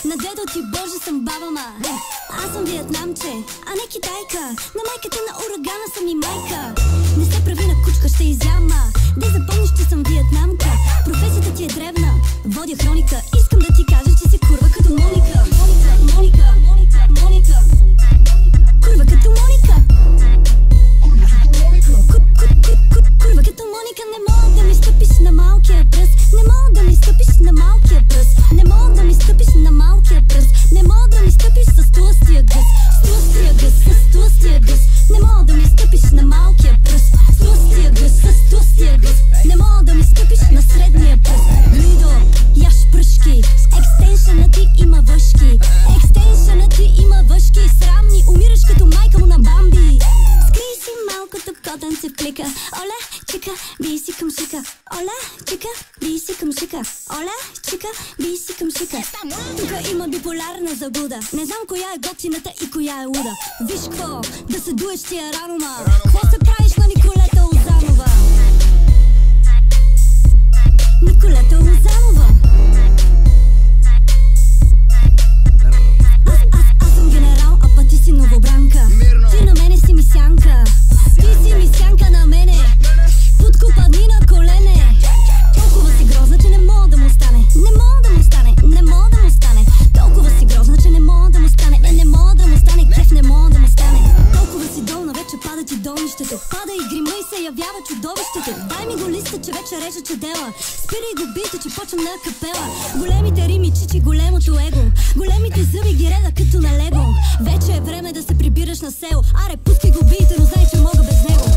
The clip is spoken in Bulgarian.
На дедо ти Боже съм баба, ма. Аз съм виетнамче, а не китайка. На майката на урагана съм и майка. Не се прави на кучка, ще изяма. Да запомниш, че съм виетнамка. Професията ти е древна, водя хроника. Искам да ти кажа, че се курва като Моника. Моника, Моника, Моника. Курва като Моника. Курва като Моника. Не мога да ми стъпиш на малкия пръст. Не мога да ми стъпиш на малкия пръст. Не мога да ми стъпиш на малкия пръст. Не мога да ми стъпиш с тлъстия гъс. С тлъстия гъс, с тлъстия гъс. Не мога да ми стъпиш на малкия пръст. С тлъстия гъс, с тлъстия гъс. Не мога да ми стъпиш на средния пръст. Лидо, яш пръшки. Екстеншънът ти има въшки. Екстеншънът ти има въшки. Срамни, умираш като майка му на Бамби. Скри си малкото котенце плика. Оля, чика, би си към шика. Оля, чика, би си към шика. Оля, чика, би си към шика. Тука има биполярна забуда. Не знам коя е готината и коя е луда. Виж какво, да се дуеш ти е рано, ма. Какво се правиш на Николета Лозанова? Николета Лозанова. Аз съм генерал, а пък ти си новобранка. Ти на мене си мисянка. Ти си мисянка на мене. Подкопадни на колене. Толкова си грозна, че не мога да му стане. Не мога да му стане, не мога да му стане. Толкова си грозна, че не мога да му стане. Не мога да му стане, кеф не мога да му стане. Толкова си долна, вече пада ти долнището. Пада и грима и се явява чудовището. Дай ми го листа, че вече режа чедела. Спирай го бита, че почвам на капела. Големите рими, чичи, големото его. Големите зъби ги реда като на лего. Вече е време да се прибираш на село. Аре, пускай го бита, но знай, че мога без него.